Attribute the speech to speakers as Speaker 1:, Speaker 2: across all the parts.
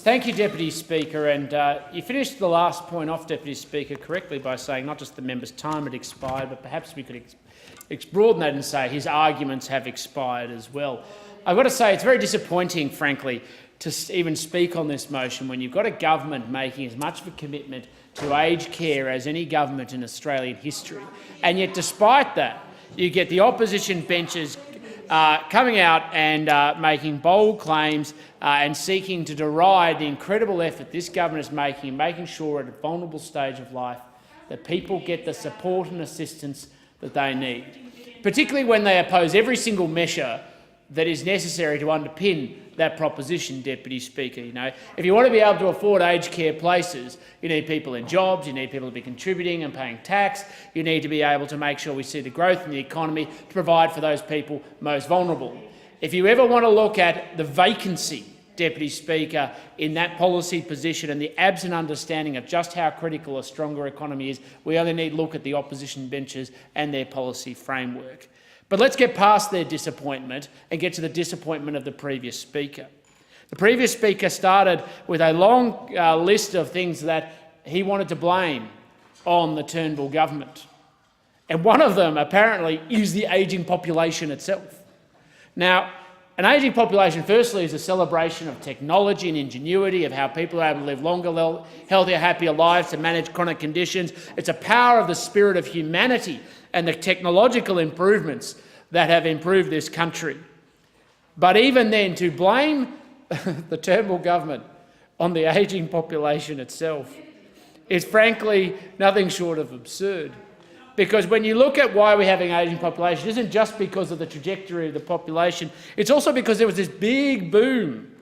Speaker 1: Thank you, Deputy Speaker. And you finished the last point off, Deputy Speaker, correctly by saying not just the member's time had expired, but perhaps we could broaden that and say his arguments have expired as well. I've got to say it's very disappointing, frankly, to even speak on this motion when you've got a government making as much of a commitment to aged care as any government in Australian history. And yet, despite that, you get the opposition benches coming out and making bold claims and seeking to deride the incredible effort this government is making in making sure at a vulnerable stage of life that people get the support and assistance that they need, particularly when they oppose every single measure that is necessary to underpin that proposition, Deputy Speaker. You know, if you want to be able to afford aged care places, you need people in jobs, you need people to be contributing and paying tax, you need to be able to make sure we see the growth in the economy to provide for those people most vulnerable. If you ever want to look at the vacancy, Deputy Speaker, in that policy position and the absent understanding of just how critical a stronger economy is, we only need to look at the opposition benches and their policy framework. But let's get past their disappointment and get to the disappointment of the previous Speaker. The previous Speaker started with a long list of things that he wanted to blame on the Turnbull government. And one of them, apparently, is the ageing population itself. Now, an ageing population, firstly, is a celebration of technology and ingenuity, of how people are able to live longer, healthier, happier lives, to manage chronic conditions. It's a power of the spirit of humanity and the technological improvements that have improved this country. But even then, to blame the Turnbull government on the ageing population itself is frankly nothing short of absurd. Because when you look at why we're having an ageing population, it isn't just because of the trajectory of the population, it's also because there was this big boom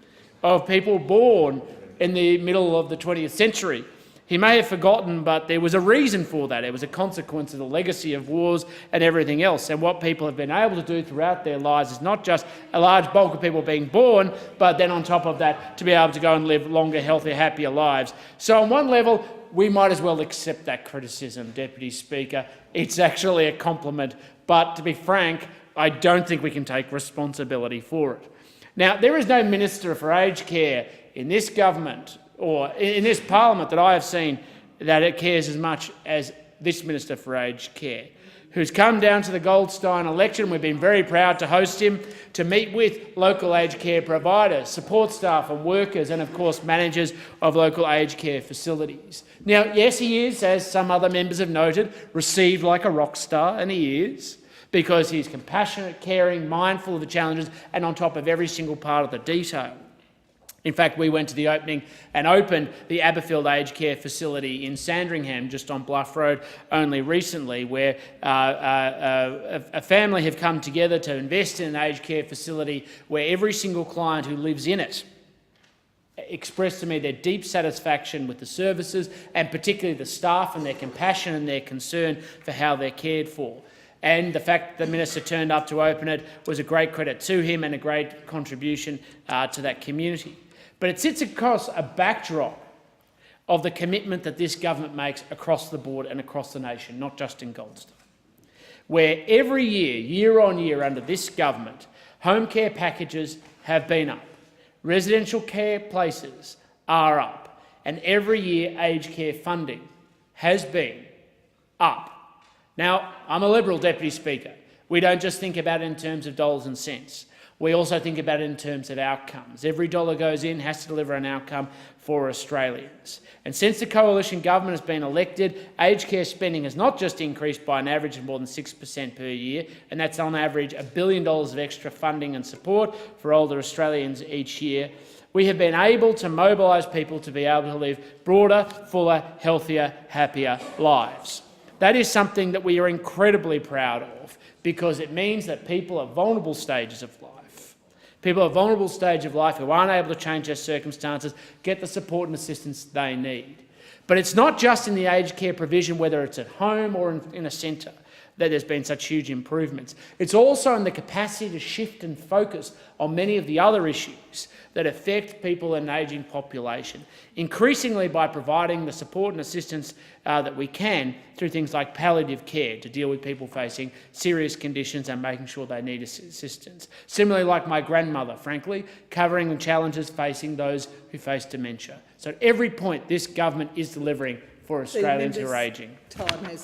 Speaker 1: of people born in the middle of the 20th century. He may have forgotten, but there was a reason for that. It was a consequence of the legacy of wars and everything else. And what people have been able to do throughout their lives is not just a large bulk of people being born, but then on top of that, to be able to go and live longer, healthier, happier lives. So on one level, we might as well accept that criticism, Deputy Speaker. It's actually a compliment. But to be frank, I don't think we can take responsibility for it. Now, there is no Minister for Aged Care in this government or in this parliament that I have seen that it cares as much as this Minister for Aged Care, who's come down to the Goldstein election. We've been very proud to host him, to meet with local aged care providers, support staff and workers, and of course managers of local aged care facilities. Now, yes, he is, as some other members have noted, received like a rock star, and he is, because he's compassionate, caring, mindful of the challenges, and on top of every single part of the detail. In fact, we went to the opening and opened the Aberfield Aged Care Facility in Sandringham, just on Bluff Road, only recently, where a family have come together to invest in an aged care facility where every single client who lives in it expressed to me their deep satisfaction with the services and particularly the staff and their compassion and their concern for how they're cared for. And the fact that the Minister turned up to open it was a great credit to him and a great contribution to that community. But it sits across a backdrop of the commitment that this government makes across the board and across the nation, not just in Goldstein, where every year, year on year under this government, home care packages have been up, residential care places are up, and every year aged care funding has been up. Now, I'm a Liberal, Deputy Speaker. We don't just think about it in terms of dollars and cents. We also think about it in terms of outcomes. Every dollar goes in has to deliver an outcome for Australians. And since the coalition government has been elected, aged care spending has not just increased by an average of more than 6% per year, and that's on average $1 billion of extra funding and support for older Australians each year. We have been able to mobilise people to be able to live broader, fuller, healthier, happier lives. That is something that we are incredibly proud of, because it means that people at vulnerable stages of life, people at vulnerable stage of life who aren't able to change their circumstances, get the support and assistance they need. But it's not just in the aged care provision, whether it's at home or in a centre. that there's been such huge improvements. It's also in the capacity to shift and focus on many of the other issues that affect people in an ageing population, increasingly by providing the support and assistance that we can through things like palliative care to deal with people facing serious conditions and making sure they need assistance. Similarly, like my grandmother, frankly, covering the challenges facing those who face dementia. So at every point, this government is delivering for Australians who are ageing.
Speaker 2: Time has